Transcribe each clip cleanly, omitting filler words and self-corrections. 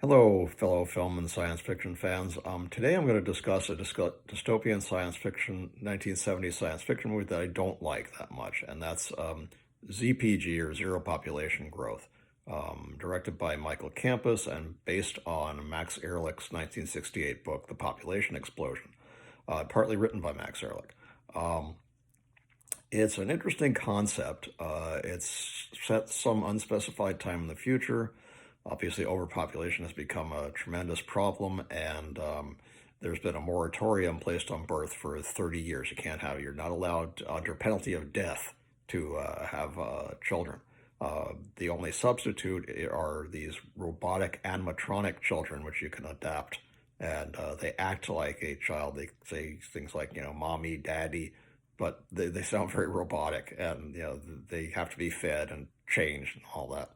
Hello, fellow film and science fiction fans. Today I'm going to discuss a dystopian science fiction, 1970s science fiction movie that I don't like that much, and that's Z.P.G. or Zero Population Growth, directed by Michael Campus and based on Max Ehrlich's 1968 book, The Population Explosion, partly written by Max Ehrlich. Um, it's an interesting concept. It's set some unspecified time in the future. Obviously, overpopulation has become a tremendous problem, and there's been a moratorium placed on birth for 30 years. You're not allowed, under penalty of death, to have children. The only substitute are these robotic animatronic children, which you can adapt, and they act like a child. They say things like, mommy, daddy, but they sound very robotic, and they have to be fed and changed and all that.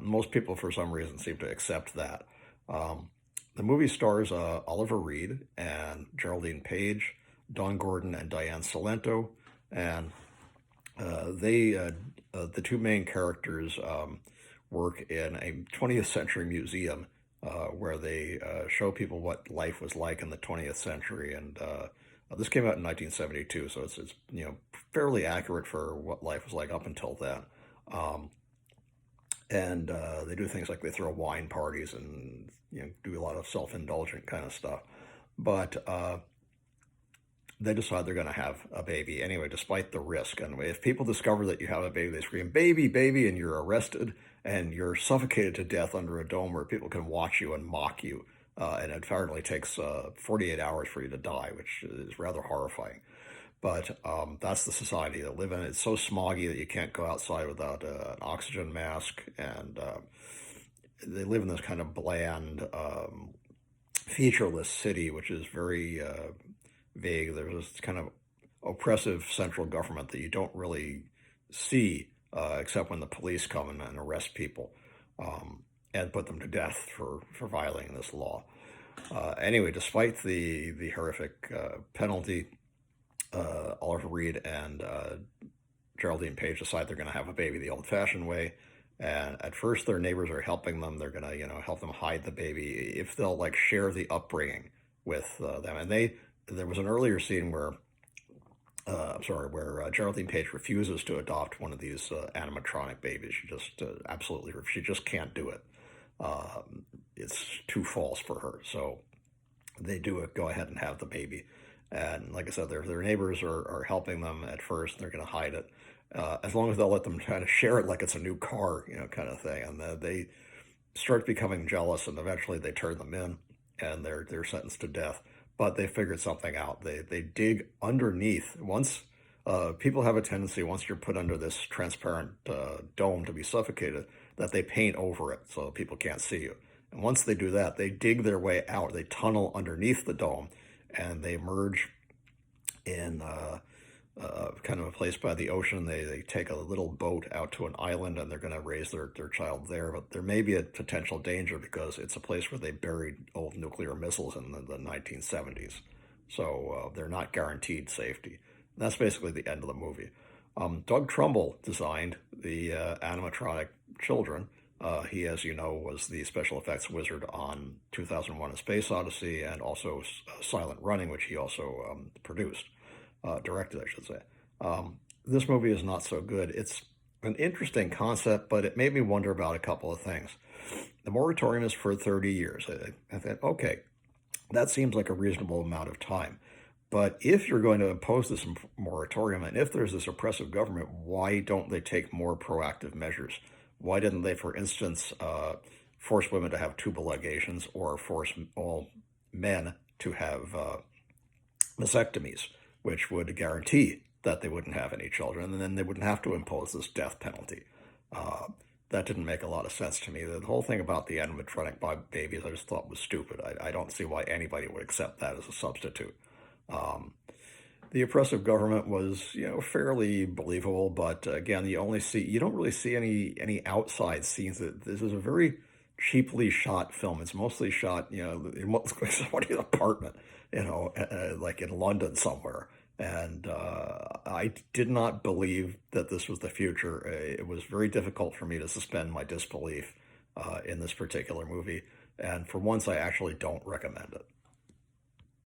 Most people, for some reason, seem to accept that. The movie stars Oliver Reed and Geraldine Page, Gordon and Diane Cilento, and the two main characters work in a 20th century museum where they show people what life was like in the 20th century. And this came out in 1972, so it's fairly accurate for what life was like up until then. And they do things like they throw wine parties and do a lot of self-indulgent kind of stuff. But they decide they're going to have a baby anyway, despite the risk. And if people discover that you have a baby, they scream, "Baby, baby," and you're arrested and you're suffocated to death under a dome where people can watch you and mock you. And it apparently takes 48 hours for you to die, which is rather horrifying. But that's the society they live in. It's so smoggy that you can't go outside without an oxygen mask. And they live in this kind of bland, featureless city, which is very vague. There's this kind of oppressive central government that you don't really see except when the police come and arrest people and put them to death for violating this law. Anyway, despite the horrific penalty, Oliver Reed and Geraldine Page decide they're going to have a baby the old-fashioned way. And at first, their neighbors are helping them. They're going to, help them hide the baby if they'll share the upbringing with them. And there was an earlier scene where, where Geraldine Page refuses to adopt one of these animatronic babies. She just can't do it. It's too false for her. So they go ahead and have the baby. And like I said, their neighbors are helping them at first. They're going to hide it, as long as they'll let them kind of share it like it's a new car, kind of thing. And they start becoming jealous, and eventually they turn them in, and they're sentenced to death. But they figured something out. They dig underneath. Once people have a tendency, once you're put under this transparent dome to be suffocated, that they paint over it so people can't see you. And once they do that, they dig their way out. They tunnel underneath the dome, and they emerge in kind of a place by the ocean. They take a little boat out to an island, and they're going to raise their child there. But there may be a potential danger because it's a place where they buried old nuclear missiles in the 1970s. So they're not guaranteed safety. And that's basically the end of the movie. Doug Trumbull designed the animatronic children. He, as you know, was the special effects wizard on 2001: A Space Odyssey and also Silent Running, which he also directed, I should say. This movie is not so good. It's an interesting concept, but it made me wonder about a couple of things. The moratorium is for 30 years. I thought, okay, that seems like a reasonable amount of time. But if you're going to impose this moratorium, and if there's this oppressive government, why don't they take more proactive measures? Why didn't they, for instance, force women to have tubal ligations or force all men to have vasectomies, which would guarantee that they wouldn't have any children, and then they wouldn't have to impose this death penalty? That didn't make a lot of sense to me. The whole thing about the animatronic babies I just thought was stupid. I don't see why anybody would accept that as a substitute. The oppressive government was, fairly believable, but again, you don't really see any outside scenes. This is a very cheaply shot film. It's mostly shot, in somebody's apartment, like in London somewhere. And I did not believe that this was the future. It was very difficult for me to suspend my disbelief. in this particular movie. And for once, I actually don't recommend it.